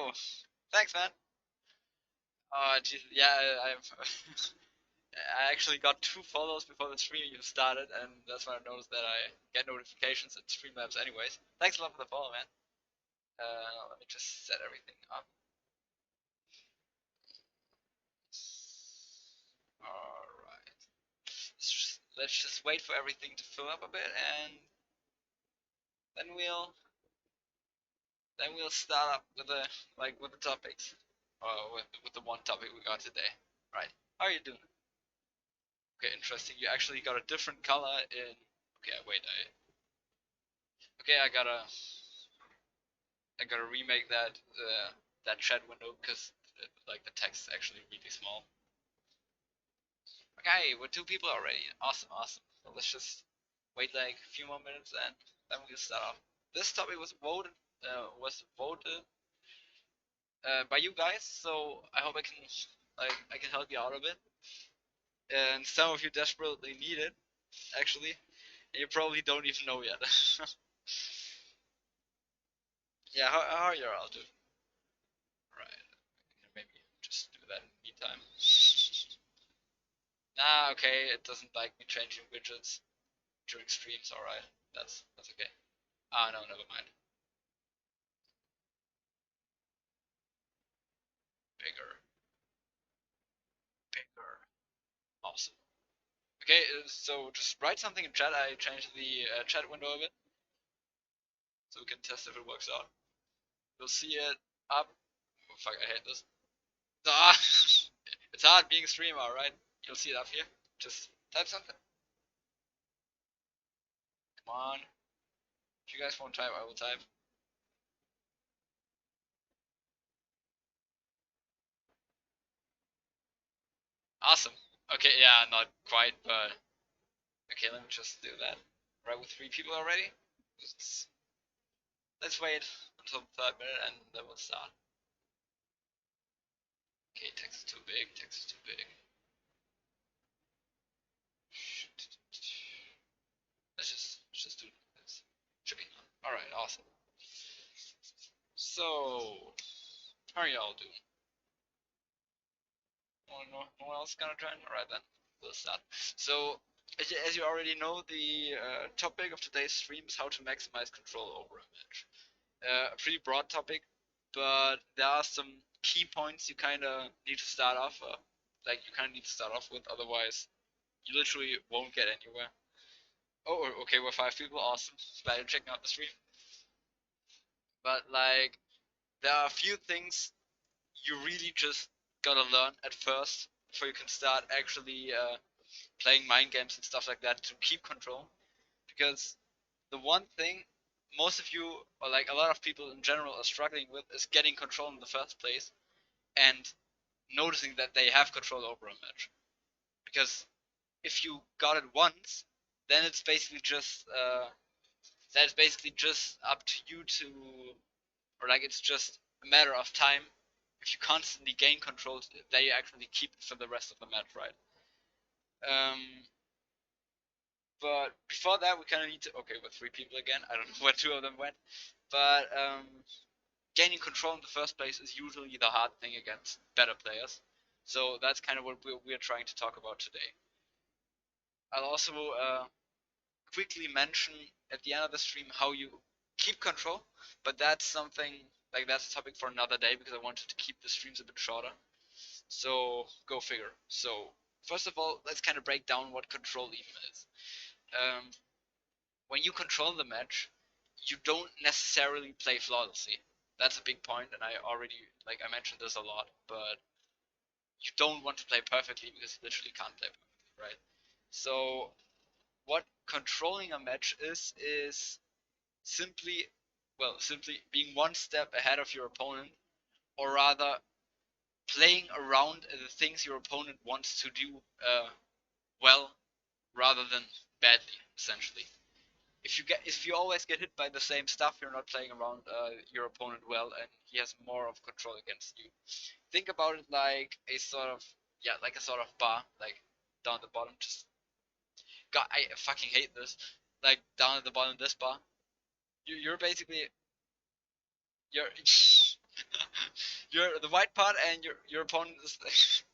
Oh, thanks, man. Geez, yeah, I actually got 2 follows before the stream even started, and that's when I noticed that I get notifications at Streamlabs anyways. Thanks a lot for the follow, man. Let me just set everything up. Alright. Let's just wait for everything to fill up a bit, and then we'll start up with the topics. Or with the one topic we got today. Right. How are you doing? Okay, interesting. You actually got a different color in. Okay, wait. Okay, I gotta remake that chat window because like the text is actually really small. Okay, we're 2 people already. Awesome, awesome. So let's just wait like a few more minutes and then we'll start off. This topic was voted by you guys, so I hope I can help you out a bit. And some of you desperately need it, actually. And you probably don't even know yet. Yeah, how are you all doing? Right. Maybe just do that in the meantime. Ah, okay, it doesn't like me changing widgets during streams, alright. That's okay. Ah, no, never mind. Bigger. Bigger. Awesome. Okay, so just write something in chat. I changed the chat window a bit, so we can test if it works out. We'll see it up. Oh, fuck, I hate this. Ah! It's hard being a streamer, alright? You'll see it up here. Just type something. Come on. If you guys won't type, I will type. Awesome. Okay, yeah, not quite, but okay, let me just do that. Right, with 3 people already. Let's wait until the 3rd minute and then we'll start. Okay, text is too big. Text is too big. Let's just do this. Should be all right. Awesome. So, how are y'all doing? No one else gonna join? All right then, we'll start. So, as you already know, the topic of today's stream is how to maximize control over a match. A pretty broad topic, but there are some key points you kind of need to start off, with. Otherwise, you literally won't get anywhere. Oh, okay, we're 5 people. Awesome. Glad you're checking out the stream. But like, there are a few things you really just gotta learn at first before you can start actually playing mind games and stuff like that to keep control. Because the one thing most of you, or like a lot of people in general, are struggling with is getting control in the first place and noticing that they have control over a match. Because if you got it once, then it's basically just up to you to, or like it's just a matter of time. If you constantly gain control, they actually keep it for the rest of the match, right? Um, but before that, we kind of need to. Okay, we're 3 people again. I don't know where 2 of them went, but gaining control in the first place is usually the hard thing against better players. So that's kind of what we're trying to talk about today. I'll also quickly mention at the end of the stream how you keep control, but that's something that's a topic for another day because I wanted to keep the streams a bit shorter. So go figure. So first of all, let's kind of break down what control even is. When you control the match, you don't necessarily play flawlessly. That's a big point, and I mentioned this a lot, but you don't want to play perfectly because you literally can't play perfectly, right? So what controlling a match is simply being one step ahead of your opponent, or rather playing around the things your opponent wants to do well rather than badly, essentially. If you always get hit by the same stuff, you're not playing around your opponent well, and he has more of control against you. Think about it like a sort of bar, like down at the bottom. Just God, I fucking hate this. Like down at the bottom of this bar, you're basically you're You're the white part, and your opponent is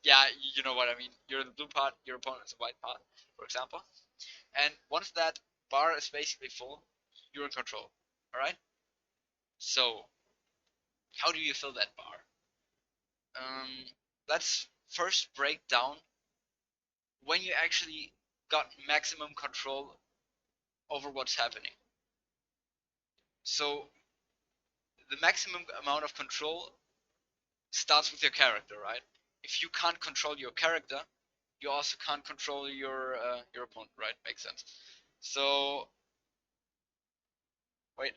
yeah, you know what I mean. You're the blue part, your opponent is the white part, for example. And once that bar is basically full, you're in control. All right. So how do you fill that bar? Let's first break down when you actually got maximum control over what's happening. So the maximum amount of control starts with your character, right? If you can't control your character, you also can't control your opponent, right? Makes sense. So wait.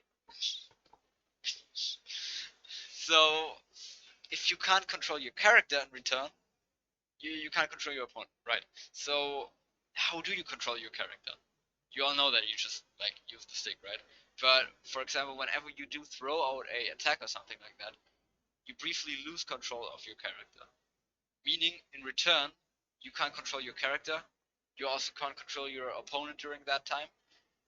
So if you can't control your character in return, you can't control your opponent, right? So how do you control your character? You all know that you just like use the stick, right? But for example, whenever you do throw out a attack or something like that, you briefly lose control of your character. Meaning, in return, you can't control your character. You also can't control your opponent during that time,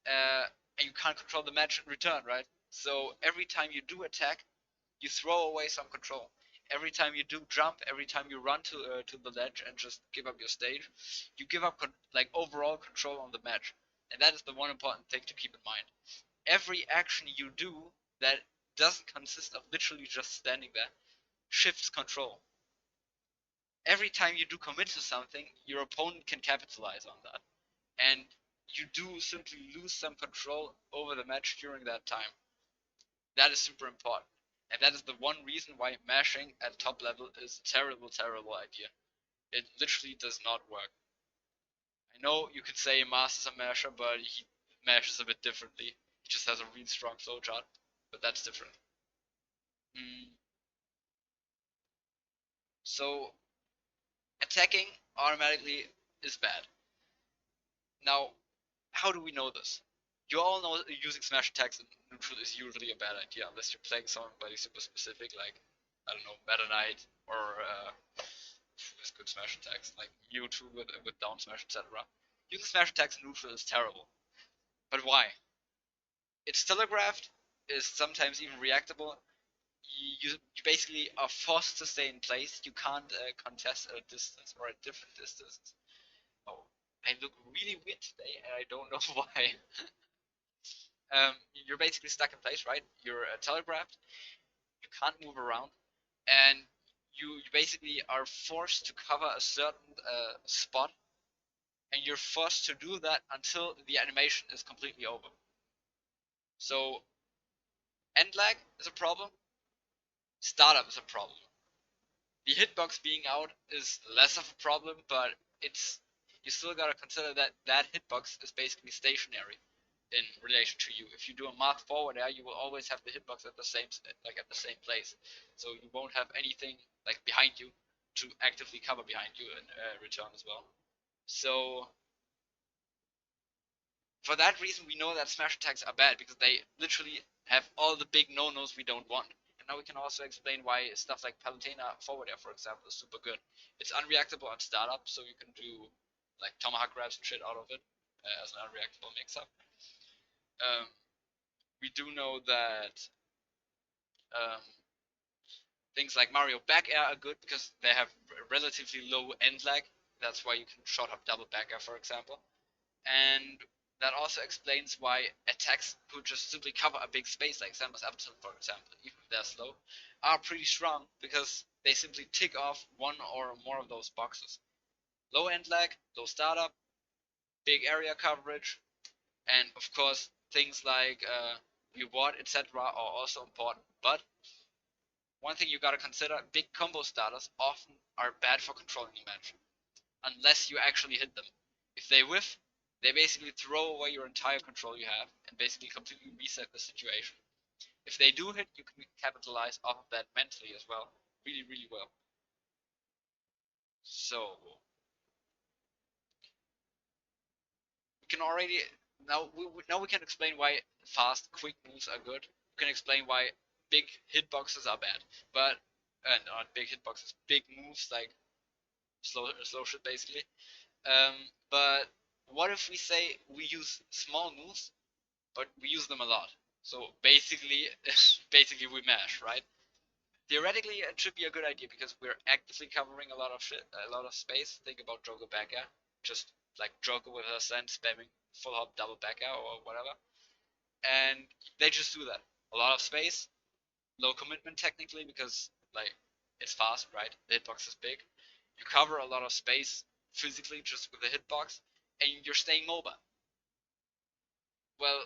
and you can't control the match in return, right? So every time you do attack, you throw away some control. Every time you do jump, every time you run to the ledge and just give up your stage, you give up like overall control on the match, and that is the one important thing to keep in mind. Every action you do that doesn't consist of literally just standing there shifts control. Every time you do commit to something, your opponent can capitalize on that, and you do simply lose some control over the match during that time. That is super important. And that is the one reason why mashing at top level is a terrible, terrible idea. It literally does not work. I know you could say Mars is a masher, but he mashes a bit differently. He just has a really strong flow chart, but that's different. Mm. So attacking automatically is bad. Now, how do we know this? You all know using smash attacks in neutral is usually a bad idea unless you're playing somebody super specific, like I don't know, Meta Knight or with good smash attacks, like Mewtwo with down smash, etc. Using smash attacks in neutral is terrible. But why? It's telegraphed, is sometimes even reactable. You basically are forced to stay in place. You can't contest at a distance or at different distances. Oh, I look really weird today, and I don't know why. You're basically stuck in place, right? You're telegraphed. You can't move around, and you basically are forced to cover a certain spot, and you're forced to do that until the animation is completely over. So end lag is a problem. Startup is a problem. The hitbox being out is less of a problem, but it's you still gotta consider that that hitbox is basically stationary in relation to you. If you do a mark forward air, you will always have the hitbox at the same place. So you won't have anything like behind you to actively cover behind you in return as well. So for that reason, we know that smash attacks are bad because they literally have all the big no-nos we don't want. And now we can also explain why stuff like Palutena forward air, for example, is super good. It's unreactable on startup, so you can do like tomahawk grabs and shit out of it as an unreactable mix-up. Um, we do know that um, things like Mario back air are good because they have relatively low end lag. That's why you can shot up double back air, for example. And that also explains why attacks who just simply cover a big space, like Samus Upton, for example, even if they're slow, are pretty strong because they simply tick off one or more of those boxes. Low end lag, low startup, big area coverage, and of course things like reward, etc. are also important. But one thing you gotta consider, big combo starters often are bad for controlling the match, unless you actually hit them. If they whiff, they basically throw away your entire control you have and basically completely reset the situation. If they do hit, you can capitalize off of that mentally as well, really, really well. So we can already now we can explain why fast, quick moves are good. We can explain why big hitboxes are bad, but not big hitboxes, big moves like slow shit basically. But what if we say we use small moves, but we use them a lot? So basically, basically we mash, right? theoretically it should be a good idea because we're actively covering a lot of shit, a lot of space. Think about Joker back air, just like Joker with her send spamming full hop double back air or whatever, and they just do that. A lot of space, low commitment technically because like it's fast, right? The hitbox is big. You cover a lot of space physically just with the hitbox, and you're staying mobile. Well,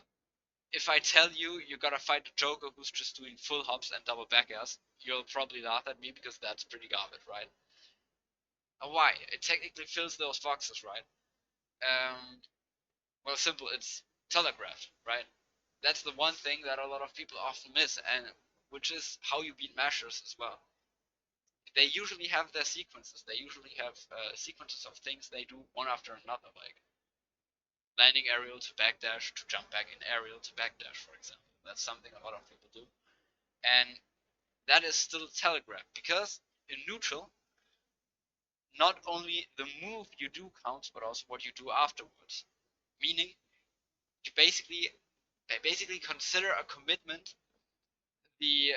if I tell you you gotta fight a Joker who's just doing full hops and double back airs, you'll probably laugh at me because that's pretty garbage, right? Why? It technically fills those boxes, right? Um, well, simple. It's telegraphed, right? That's the one thing that a lot of people often miss, and which is how you beat mashers as well. They usually have their sequences. They usually have sequences of things they do one after another, like landing aerial to backdash to jump back in aerial to backdash, for example. That's something a lot of people do. And that is still telegraphed because in neutral, not only the move you do counts, but also what you do afterwards. Meaning, you basically consider a commitment the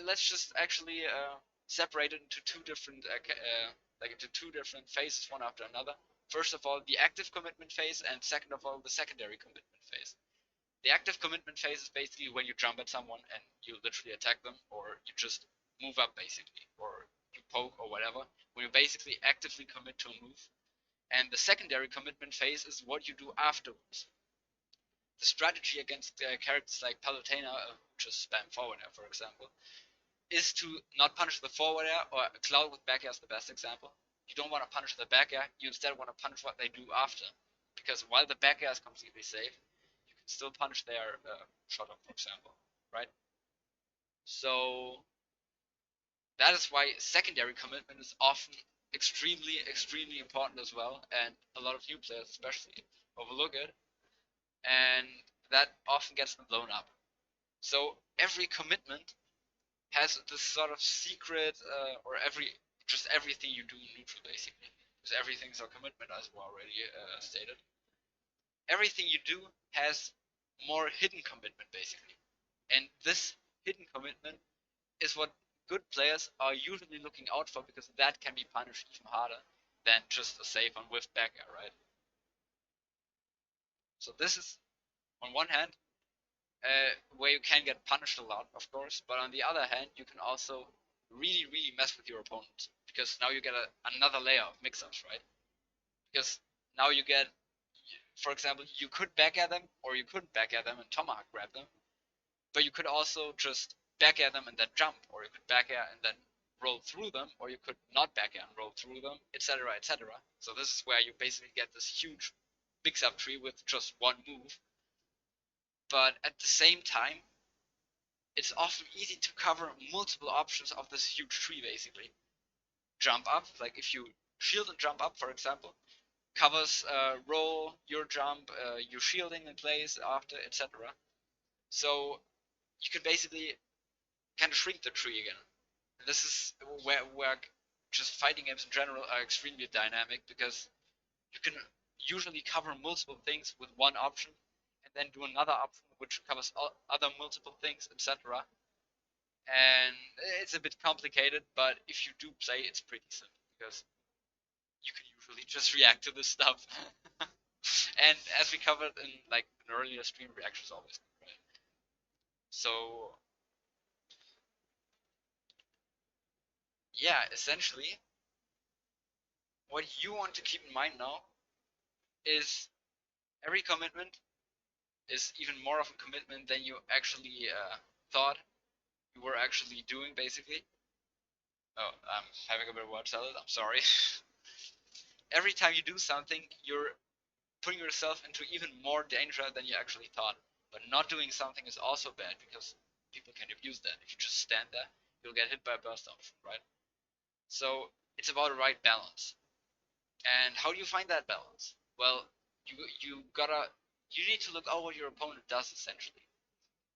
let's just actually separate it into two different phases, one after another. First of all, the active commitment phase, and second of all, the secondary commitment phase. The active commitment phase is basically when you jump at someone and you literally attack them, or you just move up basically, or you poke or whatever. When you basically actively commit to a move. And the secondary commitment phase is what you do afterwards. The strategy against characters like Palutena, who just spam forward air, for example, is to not punish the forward air, or Cloud with back air is the best example. You don't want to punish the back air, you instead want to punish what they do after. Because while the back air is completely safe, you can still punish their shot up, for example, right? So that is why secondary commitment is often extremely important as well, and a lot of new players especially overlook it, and that often gets them blown up. So every commitment has this sort of secret, or everything you do in neutral basically, because everything's a commitment as we already stated. Everything you do has more hidden commitment basically, and this hidden commitment is what good players are usually looking out for, because that can be punished even harder than just a save on whiff back air, right? So this is on one hand where you can get punished a lot, of course, but on the other hand, you can also really mess with your opponent, because now you get another layer of mix-ups, right? Because now you get, for example, you could back at them, or you couldn't back at them and tomahawk grab them, but you could also just back at them and then jump, or you could back air and then roll through them, or you could not back air and roll through them, etc., etc. So this is where you basically get this huge mix-up tree with just one move. But at the same time, it's often easy to cover multiple options of this huge tree basically. Jump up, like if you shield and jump up, for example, covers roll, your jump, your shielding in place after, etc. So you can basically kind of shrink the tree again. And this is where just fighting games in general are extremely dynamic, because you can usually cover multiple things with one option, and then do another option which covers other multiple things, etc. And it's a bit complicated, but if you do play, it's pretty simple, because you can usually just react to this stuff. And as we covered in like an earlier stream, reactions always good, right? So yeah, essentially what you want to keep in mind now is every commitment is even more of a commitment than you actually thought you were actually doing basically. Oh, I'm having a bit of word salad, I'm sorry. Every time you do something, you're putting yourself into even more danger than you actually thought. But not doing something is also bad, because people can abuse that. If you just stand there, you'll get hit by a burst option, right? So it's about a right balance. And how do you find that balance? Well, you need to look at what your opponent does essentially.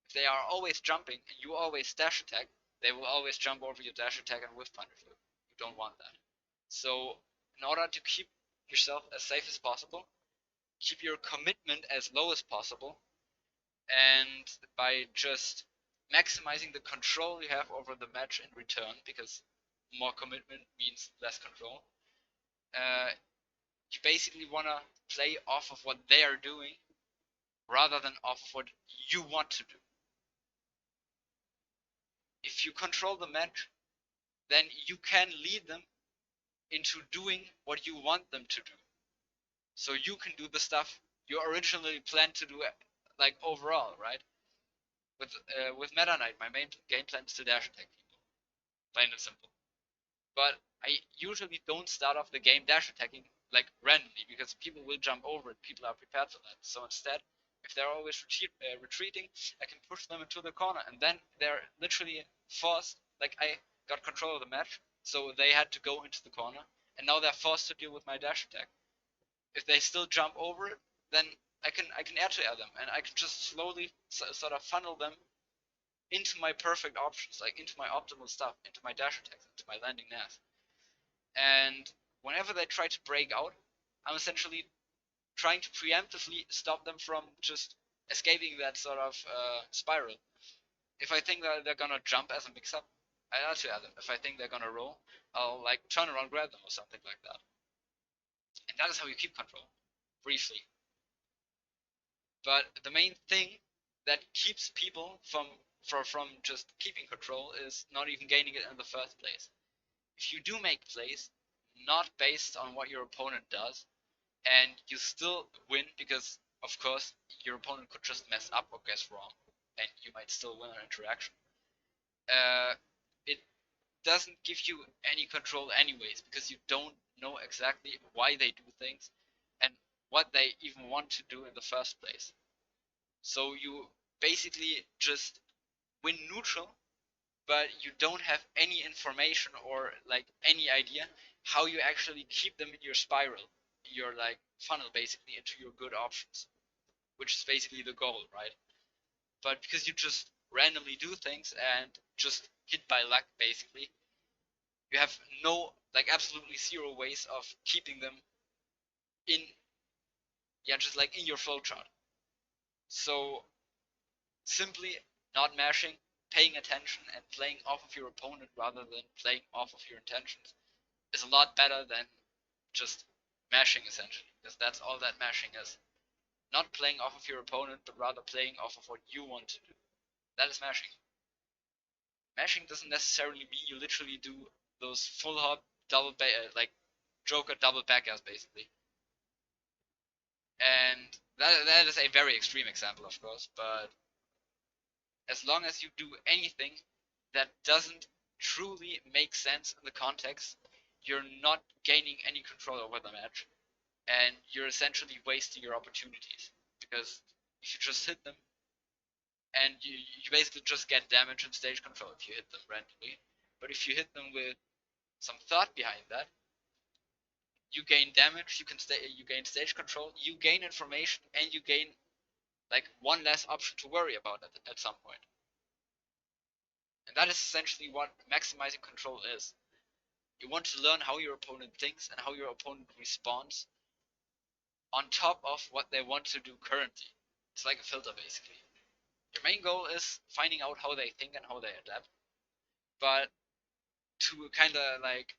If they are always jumping and you always dash attack, they will always jump over your dash attack and whiff punish you. You don't want that. So in order to keep yourself as safe as possible, keep your commitment as low as possible, and by just maximizing the control you have over the match in return, because more commitment means less control. You basically want to play off of what they are doing rather than off of what you want to do. If you control the match, then you can lead them into doing what you want them to do. So you can do the stuff you originally planned to do, like overall, right? With Meta Knight, my main game plan is to dash attack people, plain and simple. But I usually don't start off the game dash attacking like randomly, because people will jump over it. People are prepared for that. So instead, if they're always retreating, I can push them into the corner, and then they're literally forced. Like, I got control of the match, so they had to go into the corner, and now they're forced to deal with my dash attack. If they still jump over it, then I can air to air them, and I can just slowly sort of funnel them into my perfect options, like into my optimal stuff, into my dash attacks, into my landing nav. And whenever they try to break out, I'm essentially trying to preemptively stop them from just escaping that sort of spiral. If I think that they're gonna jump as a mix-up, I air to air them. If I think they're gonna roll, I'll like turn around, grab them, or something like that. And that is how you keep control, briefly. But the main thing that keeps people from just keeping control is not even gaining it in the first place. If you do make plays not based on what your opponent does, and you still win, because of course your opponent could just mess up or guess wrong, and you might still win an interaction, it doesn't give you any control anyways, because you don't know exactly why they do things and what they even want to do in the first place. So you basically just win neutral, but you don't have any information or like any idea how you actually keep them in your spiral, your like funnel, basically into your good options, which is basically the goal, right? But because you just randomly do things and just hit by luck, basically, you have no, like, absolutely zero ways of keeping them in, yeah, just like in your flowchart. So simply not mashing, paying attention, and playing off of your opponent rather than playing off of your intentions is a lot better than just mashing, essentially, because that's all that mashing is. Not playing off of your opponent, but rather playing off of what you want to do. That is mashing. Mashing doesn't necessarily mean you literally do those full hop double like Joker double back airs, basically. And that is a very extreme example, of course, but as long as you do anything that doesn't truly make sense in the context, you're not gaining any control over the match, and you're essentially wasting your opportunities, because if you just hit them, and you basically just get damage and stage control if you hit them randomly. But if you hit them with some thought behind that, you gain damage, you gain stage control, you gain information, and you gain like one less option to worry about at some point. And that is essentially what maximizing control is. You want to learn how your opponent thinks and how your opponent responds on top of what they want to do currently. It's like a filter, basically. Your main goal is finding out how they think and how they adapt. But to kind of like,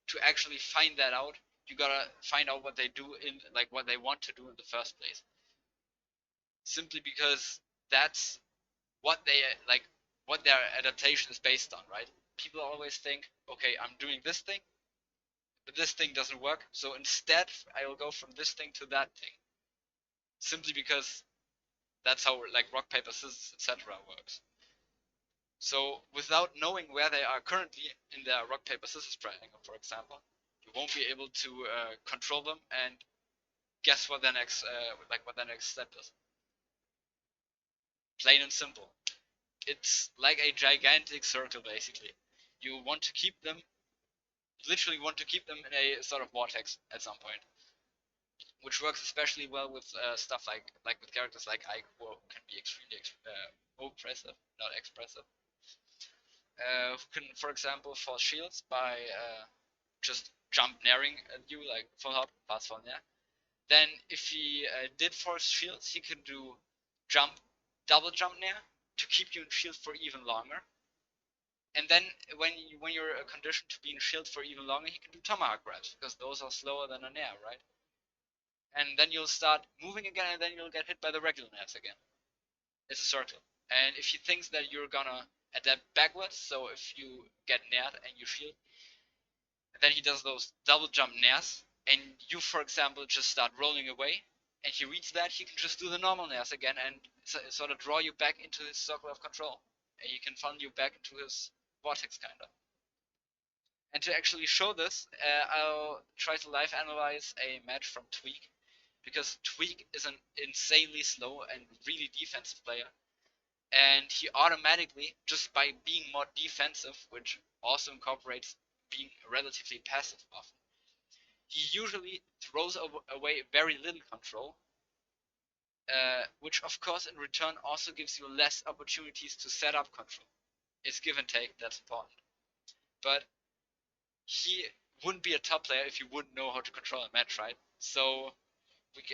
to actually find that out, you gotta find out what they do in, like, what they want to do in the first place. Simply because that's what they like, what their adaptation is based on, right? People always think, okay, I'm doing this thing, but this thing doesn't work, so instead I will go from this thing to that thing. Simply because that's how like rock paper scissors etc. works. So without knowing where they are currently in their rock paper scissors triangle, for example, you won't be able to control them and guess what their next what their next step is. Plain and simple. It's like a gigantic circle, basically. You want to keep them, literally want to keep them in a sort of vortex at some point, which works especially well with stuff like with characters like Ike, who can be extremely oppressive, not expressive. Who can, for example, force shields by just jump naring at you, like full hop, pass full nair. Then if he did force shields, he could do jump, double jump nair, to keep you in shield for even longer. And then when you're conditioned to be in shield for even longer, he can do tomahawk grabs, because those are slower than a nair, right? And then you'll start moving again, and then you'll get hit by the regular nairs again. It's a circle. And if he thinks that you're gonna adapt backwards, so if you get naired and you shield, then he does those double jump nairs, and you, for example, just start rolling away, and he reads that, he can just do the normal nairs again and sort of draw you back into his circle of control. And he can funnel you back into his vortex, kinda. And to actually show this, I'll try to live analyze a match from Tweak, because Tweak is an insanely slow and really defensive player. And he automatically, just by being more defensive, which also incorporates being relatively passive often, he usually throws away very little control, which of course in return also gives you less opportunities to set up control. It's give and take, that's important. But he wouldn't be a top player if he wouldn't know how to control a match, right? So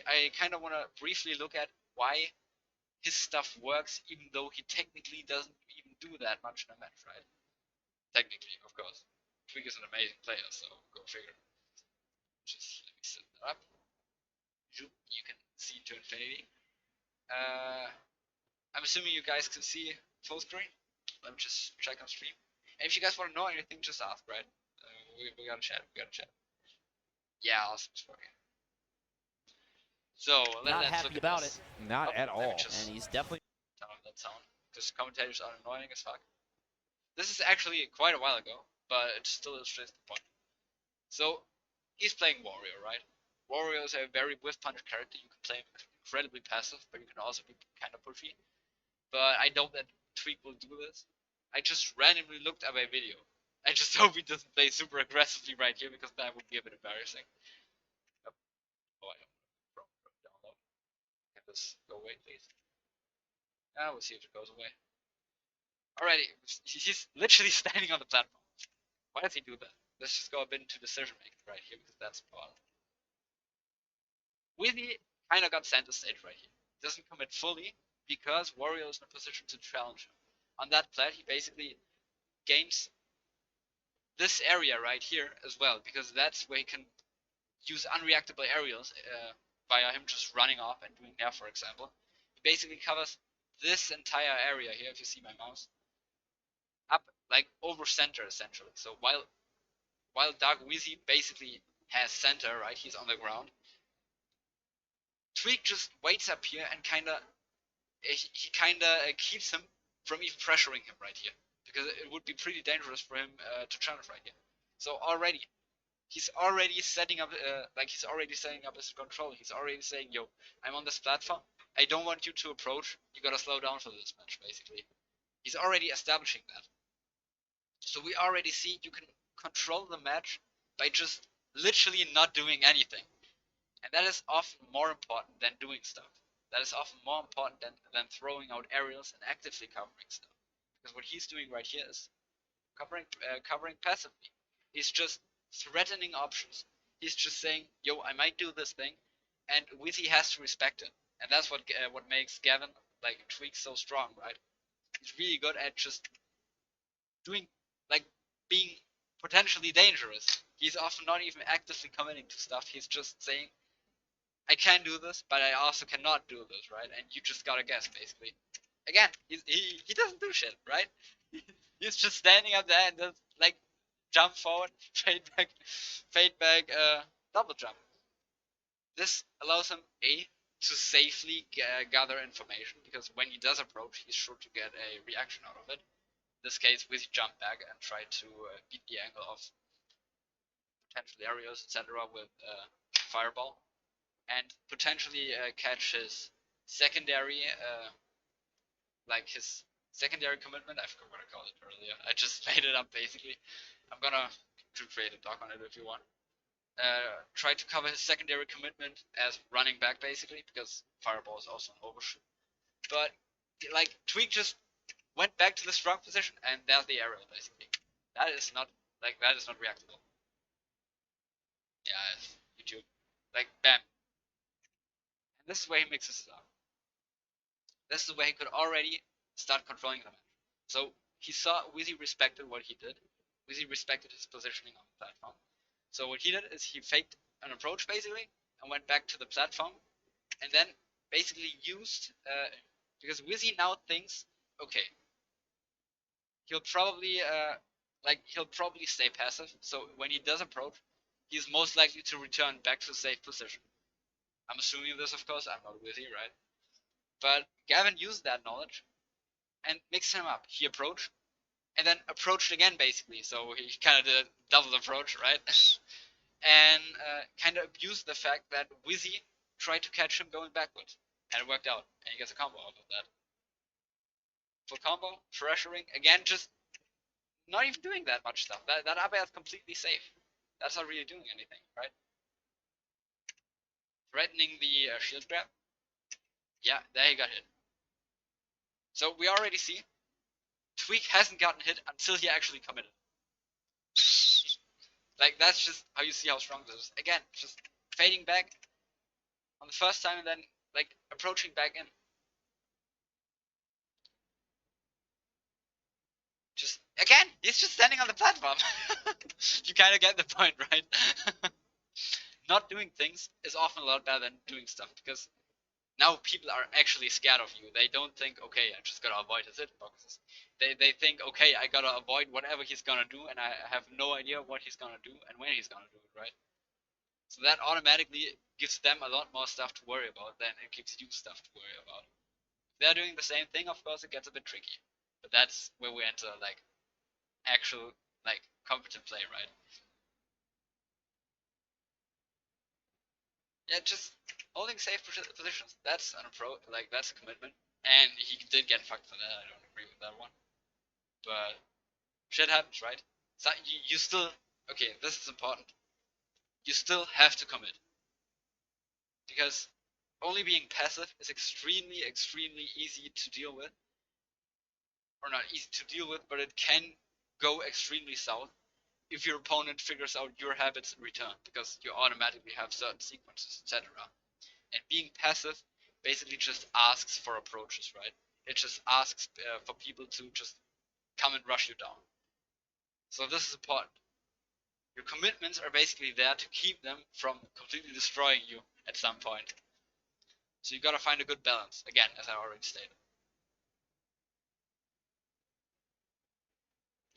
I kind of want to briefly look at why his stuff works, even though he technically doesn't even do that much in a match, right? Technically, of course. Twig is an amazing player, so go figure. Just let me set that up. You can see to infinity. I'm assuming you guys can see full screen. Let me just check on stream. And if you guys want to know anything, just ask, right? We gotta chat. Yeah, awesome. Okay. So not happy about it. Not at all. And he's definitely turn off that sound, because commentators are annoying as fuck. This is actually quite a while ago, but it still illustrates the point. So he's playing Warrior, right? Warrior is a very whiff punch character. You can play him incredibly passive, but you can also be kind of pushy. But I know that Tweak will do this. I just randomly looked up a video. I just hope he doesn't play super aggressively right here, because that would be a bit embarrassing. Oh, I don't download. Can this go away, please? We'll see if it goes away. Alrighty, he's literally standing on the platform. Why does he do that? Let's just go a bit into decision making right here, because that's important. Wizzy kind of got center stage right here. He doesn't commit fully, because Wario is in a position to challenge him. On that plat, he basically gains this area right here as well, because that's where he can use unreactable aerials via him just running off and doing nair, for example. He basically covers this entire area here, if you see my mouse, up like over center essentially. So while Dark Wheezy basically has center, right, he's on the ground, Tweak just waits up here and he kinda keeps him from even pressuring him right here, because it would be pretty dangerous for him to challenge right here. So already he's already setting up his control. He's already saying, yo, I'm on this platform, I don't want you to approach, you gotta slow down for this match, basically. He's already establishing that. So we already see you can control the match by just literally not doing anything. And that is often more important than doing stuff. That is often more important than throwing out aerials and actively covering stuff. Because what he's doing right here is covering passively. He's just threatening options. He's just saying, yo, I might do this thing, and Wizzy has to respect it. And that's what makes Gavin, like, Tweak so strong, right? He's really good at just doing, like, being potentially dangerous. He's often not even actively committing to stuff. He's just saying, I can do this, but I also cannot do this, right? And you just gotta guess, basically. Again, he doesn't do shit, right? He's just standing up there and just, like, jump forward, fade back, double jump. This allows him, A, to safely gather information, because when he does approach, he's sure to get a reaction out of it. In this case, Wizzy jump back and try to beat the angle of potential areas, etc. with Fireball, and potentially catch his secondary, like his secondary commitment. I forgot what I called it earlier. I just made it up, basically. I'm gonna create a doc on it if you want. Try to cover his secondary commitment as running back, basically, because Fireball is also an overshoot. But like Tweak just went back to the strong position, and there's the aerial, basically. That is not reactable. Yeah, YouTube. Like, bam. And this is where he mixes it up. This is where he could already start controlling the match. So he saw Wizzy respected what he did. Wizzy respected his positioning on the platform. So what he did is he faked an approach basically and went back to the platform, and then basically used because Wizzy now thinks, okay, he'll probably he'll probably stay passive. So when he does approach, he's most likely to return back to safe position. I'm assuming this, of course. I'm not Wizzy, right? But Gavin used that knowledge and mixed him up. He approached and then approached again, basically. So he kind of did a double approach, right? And kind of abused the fact that Wizzy tried to catch him going backwards, and it worked out, and he gets a combo out of that. Full combo, pressuring again, just not even doing that much stuff. That up air is completely safe. That's not really doing anything, right? Threatening the shield grab. Yeah, there he got hit. So we already see Tweak hasn't gotten hit until he actually committed. Like, that's just how you see how strong this is. Again, just fading back on the first time and then, like, approaching back in. Just, again, he's just standing on the platform. You kind of get the point, right? Not doing things is often a lot better than doing stuff, because now people are actually scared of you. They don't think, okay, I just gotta avoid his hitboxes. They think, okay, I gotta avoid whatever he's gonna do, and I have no idea what he's gonna do and when he's gonna do it, right? So that automatically gives them a lot more stuff to worry about than it gives you stuff to worry about. If they're doing the same thing, of course, it gets a bit tricky. But that's where we enter, like, actual, like, competent play, right? Yeah, just holding safe positions, that's an approach, like, that's a commitment. And he did get fucked for that, I don't agree with that one. But shit happens, right? So you still, okay, this is important. You still have to commit. Because only being passive is extremely, extremely easy to deal with. Or not easy to deal with, but it can go extremely south if your opponent figures out your habits in return, because you automatically have certain sequences, etc. And being passive basically just asks for approaches, right? It just asks for people to just come and rush you down. So this is important. Your commitments are basically there to keep them from completely destroying you at some point. So you gotta find a good balance, again, as I already stated.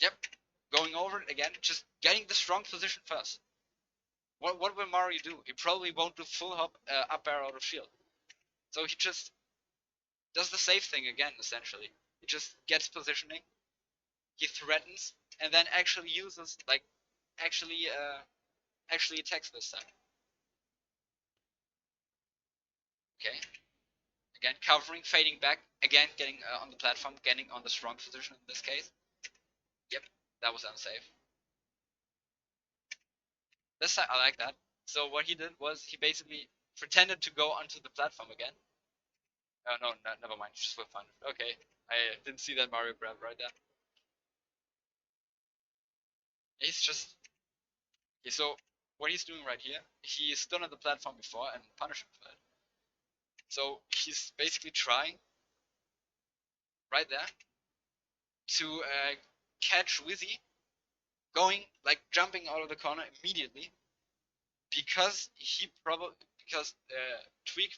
Yep, going over it again, just getting the strong position first. What will Mario do? He probably won't do full up air out of shield. So he just does the safe thing again, essentially. He just gets positioning, he threatens, and then actually uses, like, actually attacks this time. Okay. Again, covering, fading back, again getting on the platform, getting on the strong position in this case. Yep, that was unsafe. This side, I like that. So what he did was he basically pretended to go onto the platform again. Oh no, never mind, just for fun. Okay, I didn't see that Mario grab right there. He's just, okay, so what he's doing right here, he stood on the platform before and punished him for it. So he's basically trying right there to catch Wizzy going, like, jumping out of the corner immediately, because Tweak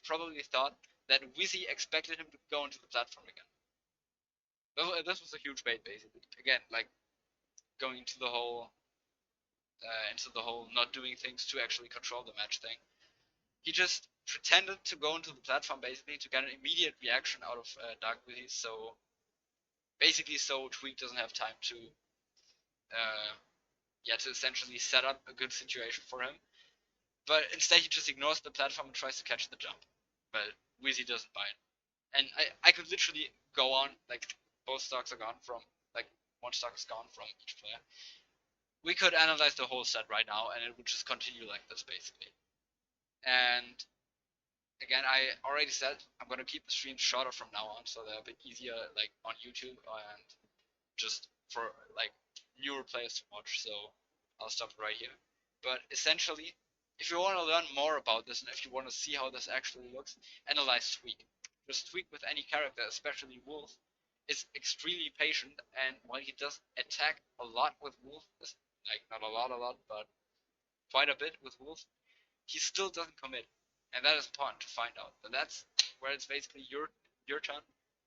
probably thought that Wizzy expected him to go into the platform again. This was a huge bait, basically. Again, like, going into the whole not doing things to actually control the match thing. He just pretended to go into the platform, basically, to get an immediate reaction out of Dark Wizzy, so basically so Tweak doesn't have time to to essentially set up a good situation for him. But instead he just ignores the platform and tries to catch the jump. But Wheezy doesn't buy it. And I could literally go on, like, both stocks are gone from, like, one stock is gone from each player. We could analyze the whole set right now, and it would just continue like this, basically. And again, I already said I'm going to keep the streams shorter from now on, so they're a bit easier, like, on YouTube, and just for, like, newer players to watch, so I'll stop right here. But essentially, if you want to learn more about this, and if you want to see how this actually looks, analyze Tweak. Just Tweak with any character, especially Wolf, is extremely patient, and while he does attack a lot with Wolf, like not a lot, but quite a bit with Wolf, he still doesn't commit, and that is important to find out. And that's where it's basically your turn,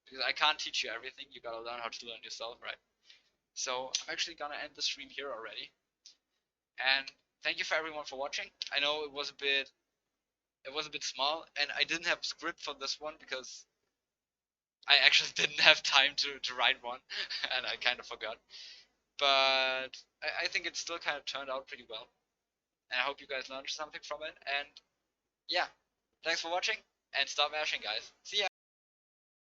because I can't teach you everything. You gotta learn how to learn yourself, right? So I'm actually gonna end the stream here already, and thank you for everyone for watching. I know it was a bit small, and I didn't have a script for this one because I actually didn't have time to write one, and I kind of forgot. But I think it still kind of turned out pretty well, and I hope you guys learned something from it. And yeah, thanks for watching, and stop mashing, guys. See ya!